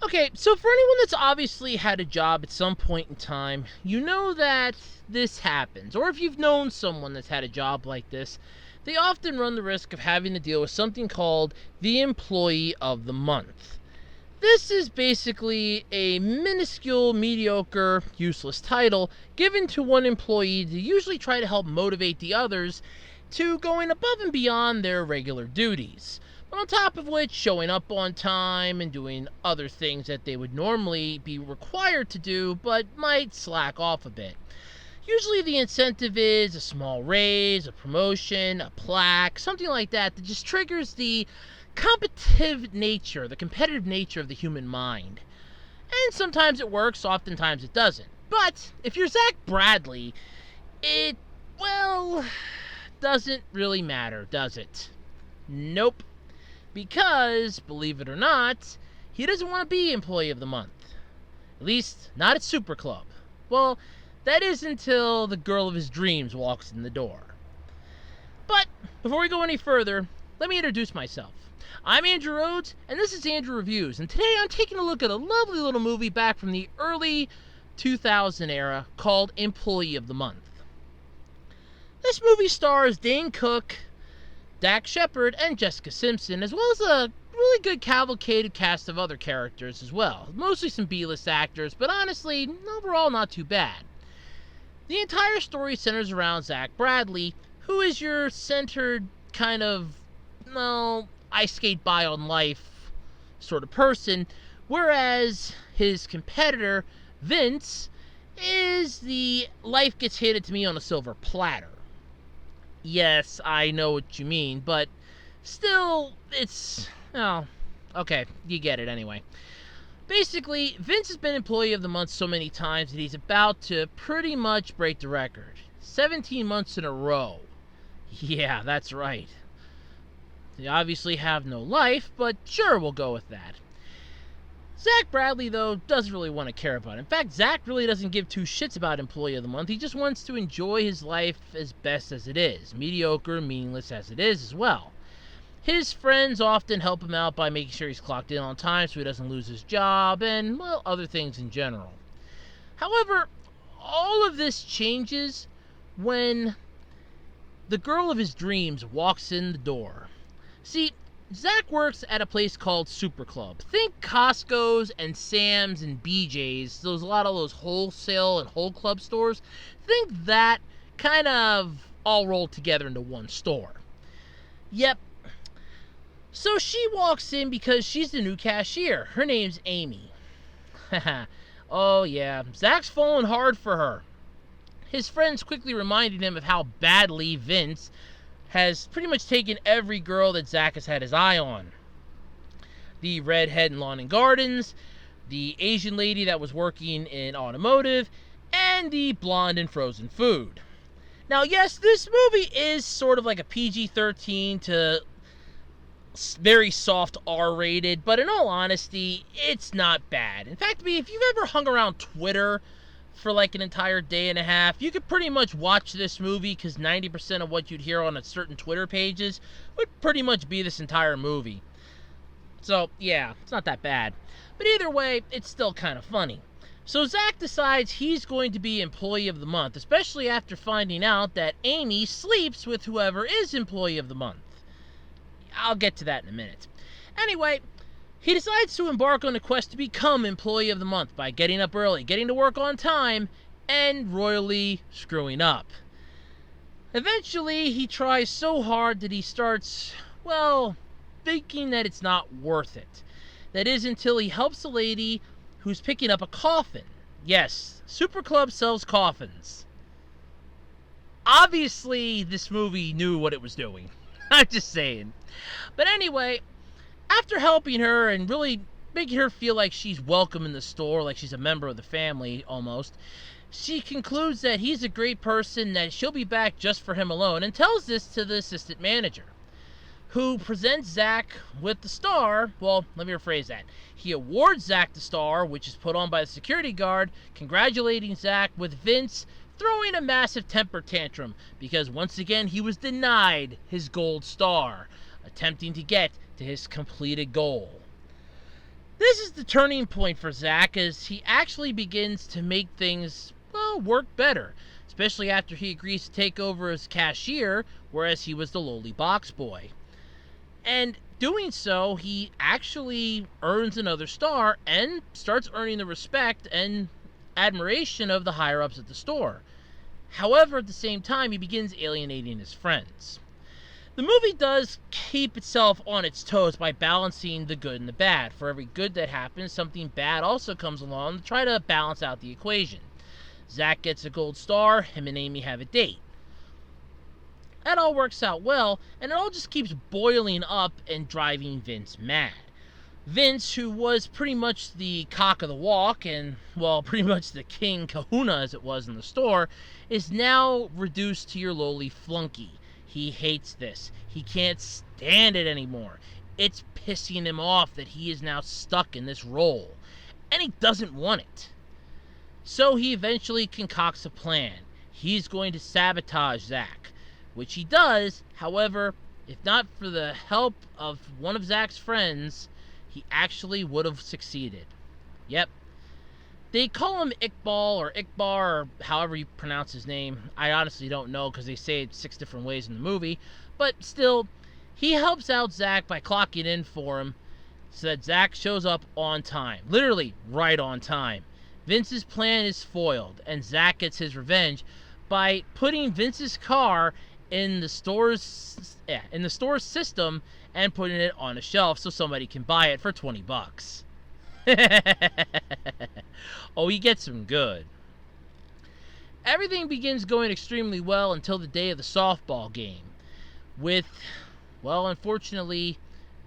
Okay, so for anyone that's obviously had a job at some point in time, you know that this happens. Or if you've known someone that's had a job like this, they often run the risk of having to deal with something called the Employee of the Month. This is basically a minuscule, mediocre, useless title given to one employee to usually try to help motivate the others to going above and beyond their regular duties. But on top of which, showing up on time and doing other things that they would normally be required to do but might slack off a bit. Usually the incentive is a small raise, a promotion, a plaque, something like that just triggers the competitive nature of the human mind. And sometimes it works, oftentimes it doesn't. But if you're Zach Bradley, it, well, doesn't really matter, does it? Nope. Because, believe it or not, he doesn't want to be Employee of the Month. At least, not at Super Club. Well, that is until the girl of his dreams walks in the door. But, before we go any further, let me introduce myself. I'm Andrew Rhodes, and this is Andrew Reviews, and today I'm taking a look at a lovely little movie back from the early 2000 era called Employee of the Month. This movie stars Dane Cook, Dax Shepard, and Jessica Simpson, as well as a really good cavalcade cast of other characters as well. Mostly some B-list actors, but honestly, overall not too bad. The entire story centers around Zach Bradley, who is your centered kind of, well, I skate by on life sort of person, whereas his competitor, Vince, is the life gets handed to me on a silver platter. Yes, I know what you mean, but still, it's, oh, okay, you get it anyway. Basically, Vince has been Employee of the Month so many times that he's about to pretty much break the record. 17 months in a row. Yeah, that's right. They obviously have no life, but sure, we'll go with that. Zach Bradley, though, doesn't really want to care about it. In fact, Zach really doesn't give two shits about Employee of the Month. He just wants to enjoy his life as best as it is. Mediocre, meaningless as it is as well. His friends often help him out by making sure he's clocked in on time so he doesn't lose his job, and, well, other things in general. However, all of this changes when the girl of his dreams walks in the door. See, Zach works at a place called Super Club. Think Costco's and Sam's and BJ's, a lot of those wholesale and whole club stores. Think that kind of all rolled together into one store. Yep. So she walks in because she's the new cashier. Her name's Amy. Oh yeah, Zach's falling hard for her. His friends quickly reminded him of how badly Vince has pretty much taken every girl that Zach has had his eye on. The redhead in Lawn and Gardens, the Asian lady that was working in automotive, and the blonde in frozen food. Now, yes, this movie is sort of like a PG-13 to very soft R-rated, but in all honesty, it's not bad. In fact, if you've ever hung around Twitter for like an entire day and a half, you could pretty much watch this movie because 90% of what you'd hear on a certain Twitter pages would pretty much be this entire movie. So, yeah, it's not that bad. But either way, it's still kind of funny. So Zach decides he's going to be Employee of the Month, especially after finding out that Amy sleeps with whoever is Employee of the Month. I'll get to that in a minute. Anyway, he decides to embark on a quest to become Employee of the Month by getting up early, getting to work on time, and royally screwing up. Eventually, he tries so hard that he starts, well, thinking that it's not worth it. That is until he helps a lady who's picking up a coffin. Yes, Super Club sells coffins. Obviously, this movie knew what it was doing. I'm just saying. But anyway, after helping her and really making her feel like she's welcome in the store, like she's a member of the family almost, she concludes that he's a great person, that she'll be back just for him alone, and tells this to the assistant manager, who presents Zach with the star. Well, let me rephrase that. He awards Zach the star, which is put on by the security guard, congratulating Zach, with Vince throwing a massive temper tantrum because once again he was denied his gold star, attempting to get to his completed goal. This is the turning point for Zach as he actually begins to make things, well, work better, especially after he agrees to take over as cashier, whereas he was the lowly box boy. And doing so, he actually earns another star and starts earning the respect and admiration of the higher ups at the store. However, at the same time, he begins alienating his friends. The movie does keep itself on its toes by balancing the good and the bad. For every good that happens, something bad also comes along to try to balance out the equation. Zach gets a gold star, him and Amy have a date. That all works out well, and it all just keeps boiling up and driving Vince mad. Vince, who was pretty much the cock of the walk and, well, pretty much the king kahuna as it was in the store, is now reduced to your lowly flunky. He hates this. He can't stand it anymore. It's pissing him off that he is now stuck in this role, and he doesn't want it. So he eventually concocts a plan. He's going to sabotage Zach, which he does. However, if not for the help of one of Zach's friends, he actually would have succeeded. Yep. They call him Iqbal or Iqbar or however you pronounce his name. I honestly don't know because they say it 6 different ways in the movie. But still, he helps out Zach by clocking in for him so that Zach shows up on time. Literally, right on time. Vince's plan is foiled and Zach gets his revenge by putting Vince's car in the store's system and putting it on a shelf so somebody can buy it for $20. Oh, he gets him good. Everything begins going extremely well until the day of the softball game. With, well, unfortunately,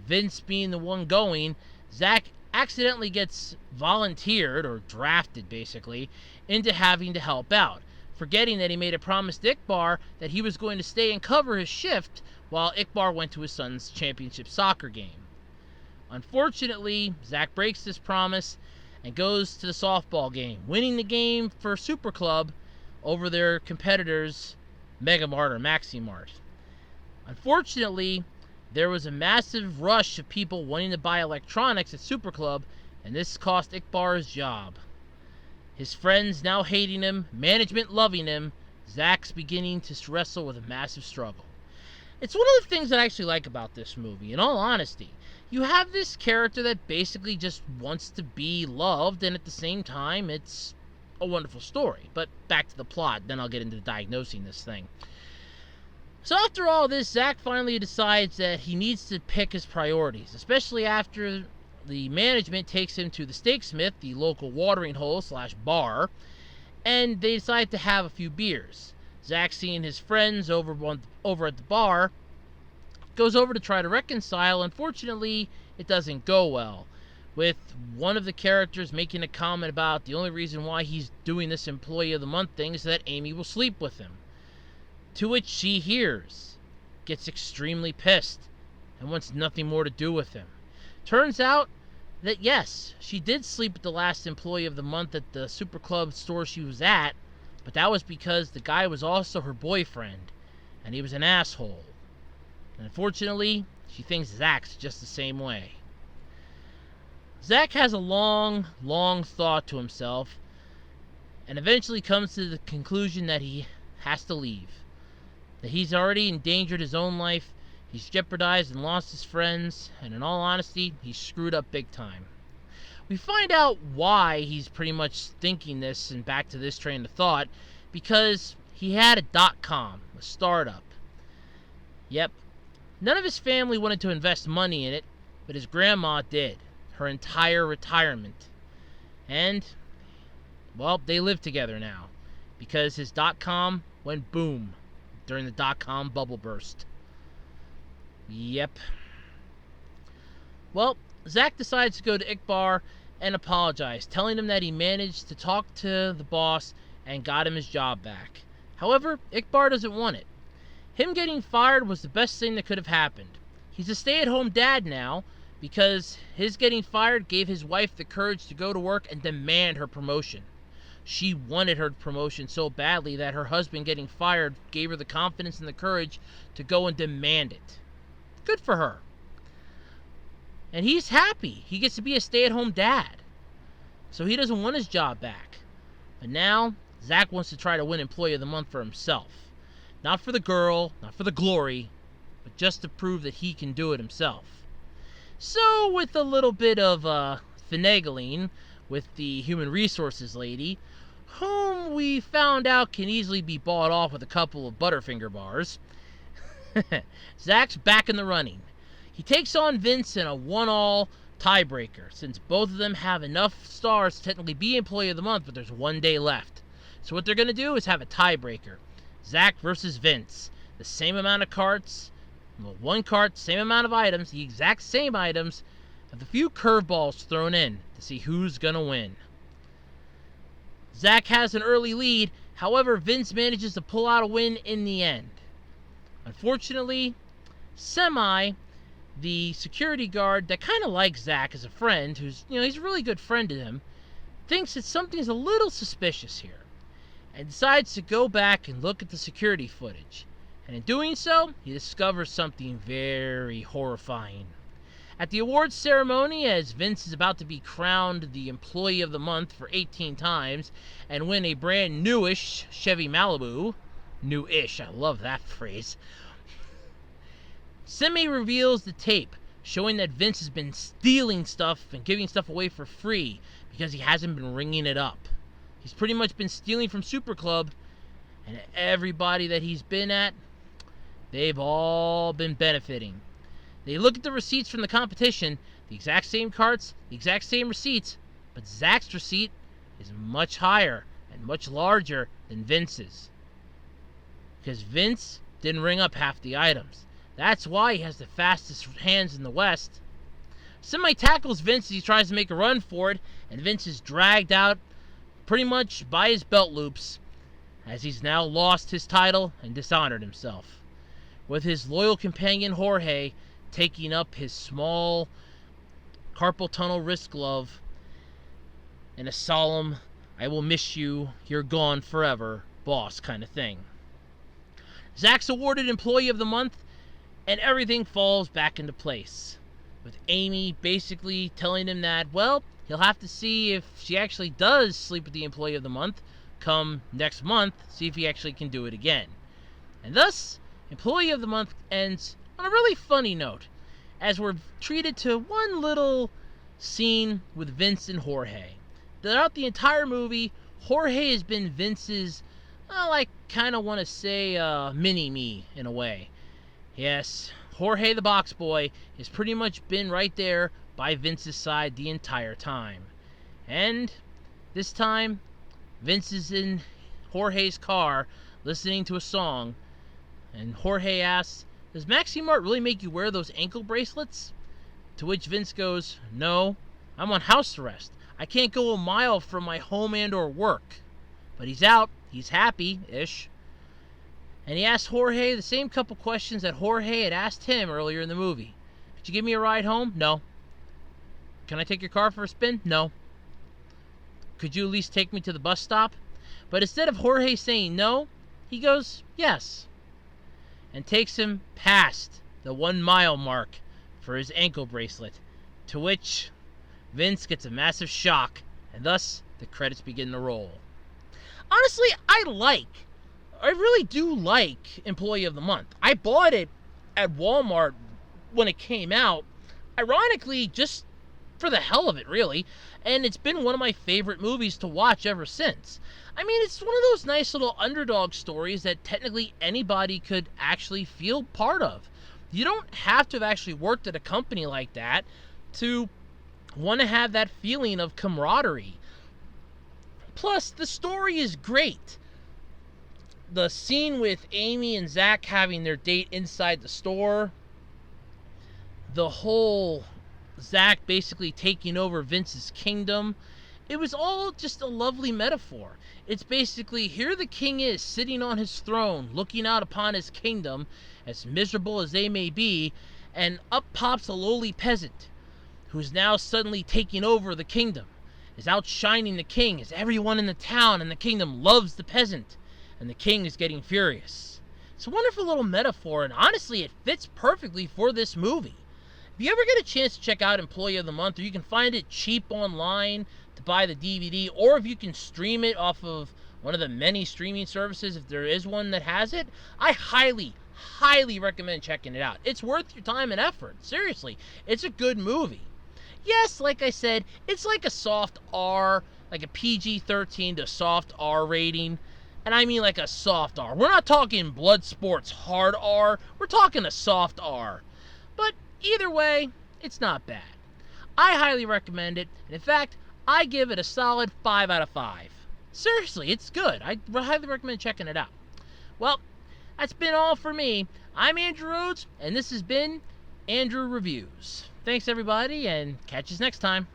Vince being the one going, Zach accidentally gets volunteered, or drafted basically, into having to help out, forgetting that he made a promise to Iqbar that he was going to stay and cover his shift while Iqbar went to his son's championship soccer game. Unfortunately, Zach breaks this promise and goes to the softball game, winning the game for Super Club over their competitors, Mega Mart or Maxi Mart. Unfortunately, there was a massive rush of people wanting to buy electronics at Super Club, and this cost Iqbar his job. His friends now hating him, management loving him, Zach's beginning to wrestle with a massive struggle. It's one of the things that I actually like about this movie, in all honesty. You have this character that basically just wants to be loved, and at the same time, it's a wonderful story. But back to the plot, then I'll get into diagnosing this thing. So after all this, Zach finally decides that he needs to pick his priorities, especially after the management takes him to the Steaksmith, the local watering hole / bar, and they decide to have a few beers. Zach, seeing his friends over at the bar, goes over to try to reconcile. Unfortunately, it doesn't go well, with one of the characters making a comment about the only reason why he's doing this Employee of the Month thing is so that Amy will sleep with him. To which she hears, gets extremely pissed, and wants nothing more to do with him. Turns out that yes, she did sleep with the last Employee of the Month at the Super Club store she was at, but that was because the guy was also her boyfriend, and he was an asshole. And unfortunately, she thinks Zach's just the same way. Zach has a long thought to himself, and eventually comes to the conclusion that he has to leave. That he's already endangered his own life, he's jeopardized and lost his friends, and in all honesty, he's screwed up big time. We find out why he's pretty much thinking this and back to this train of thought, because he had a .com, a startup. Yep, none of his family wanted to invest money in it, but his grandma did, her entire retirement. And, well, they live together now, because his .com went boom during the .com bubble burst. Yep. Well, Zach decides to go to Iqbar and apologize, telling him that he managed to talk to the boss and got him his job back. However, Iqbar doesn't want it. Him getting fired was the best thing that could have happened. He's a stay-at-home dad now because his getting fired gave his wife the courage to go to work and demand her promotion. She wanted her promotion so badly that her husband getting fired gave her the confidence and the courage to go and demand it. Good for her. And he's happy. He gets to be a stay-at-home dad. So he doesn't want his job back. But now, Zach wants to try to win Employee of the Month for himself. Not for the girl, not for the glory, but just to prove that he can do it himself. So, with a little bit of finagling with the human resources lady, whom we found out can easily be bought off with a couple of Butterfinger bars, Zach's back in the running. He takes on Vince in a 1-all tiebreaker, since both of them have enough stars to technically be Employee of the Month, but there's 1 day left. So what they're going to do is have a tiebreaker. Zach versus Vince. The same amount of carts, well, 1 cart, same amount of items, the exact same items, with a few curveballs thrown in to see who's going to win. Zach has an early lead, however, Vince manages to pull out a win in the end. Unfortunately, the security guard that kind of likes Zach as a friend, who's, he's a really good friend to him, thinks that something's a little suspicious here, and decides to go back and look at the security footage. And in doing so, he discovers something very horrifying. At the awards ceremony, as Vince is about to be crowned the Employee of the Month for 18 times and win a brand newish Chevy Malibu, newish, I love that phrase, Semi reveals the tape showing that Vince has been stealing stuff and giving stuff away for free because he hasn't been ringing it up. He's pretty much been stealing from Super Club, and everybody that he's been at, they've all been benefiting. They look at the receipts from the competition, the exact same carts, the exact same receipts, but Zach's receipt is much higher and much larger than Vince's. Because Vince didn't ring up half the items. That's why he has the fastest hands in the West. Semi tackles Vince as he tries to make a run for it, and Vince is dragged out pretty much by his belt loops, as he's now lost his title and dishonored himself, with his loyal companion Jorge taking up his small carpal tunnel wrist glove in a solemn, "I will miss you, you're gone forever," boss kind of thing. Zach's awarded Employee of the Month, and everything falls back into place, with Amy basically telling him that, well, he'll have to see if she actually does sleep with the Employee of the Month come next month, see if he actually can do it again. And thus, Employee of the Month ends on a really funny note, as we're treated to one little scene with Vince and Jorge. Throughout the entire movie, Jorge has been Vince's, well, I kind of want to say, mini-me, in a way. Yes, Jorge the box boy has pretty much been right there by Vince's side the entire time. And this time, Vince is in Jorge's car listening to a song, and Jorge asks, "Does Maxi Mart really make you wear those ankle bracelets?" To which Vince goes, "No, I'm on house arrest. I can't go a mile from my home and or work." But he's out, he's happy-ish. And he asked Jorge the same couple questions that Jorge had asked him earlier in the movie. "Could you give me a ride home?" "No." "Can I take your car for a spin?" "No." "Could you at least take me to the bus stop?" But instead of Jorge saying no, he goes, "Yes," and takes him past the 1 mile mark for his ankle bracelet, to which Vince gets a massive shock, and thus the credits begin to roll. Honestly, I really do like Employee of the Month. I bought it at Walmart when it came out, ironically, just for the hell of it, really, and it's been one of my favorite movies to watch ever since. I mean, it's one of those nice little underdog stories that technically anybody could actually feel part of. You don't have to have actually worked at a company like that to want to have that feeling of camaraderie. Plus, the story is great. The scene with Amy and Zach having their date inside the store, the whole Zach basically taking over Vince's kingdom, it was all just a lovely metaphor. It's basically, here the king is sitting on his throne, looking out upon his kingdom, as miserable as they may be, and up pops a lowly peasant, who's now suddenly taking over the kingdom, is outshining the king, as everyone in the town and the kingdom loves the peasant, and the king is getting furious. It's a wonderful little metaphor, and honestly, it fits perfectly for this movie. If you ever get a chance to check out Employee of the Month, or you can find it cheap online to buy the DVD, or if you can stream it off of one of the many streaming services, if there is one that has it, I highly recommend checking it out. It's worth your time and effort. Seriously, it's a good movie. Yes, like I said, it's like a soft R, like a PG-13 to soft R rating. And I mean like a soft R. We're not talking blood sports hard R. We're talking a soft R. But either way, it's not bad. I highly recommend it. And in fact, I give it a solid 5 out of 5. Seriously, it's good. I highly recommend checking it out. Well, that's been all for me. I'm Andrew Rhodes, and this has been Andrew Reviews. Thanks, everybody, and catch us next time.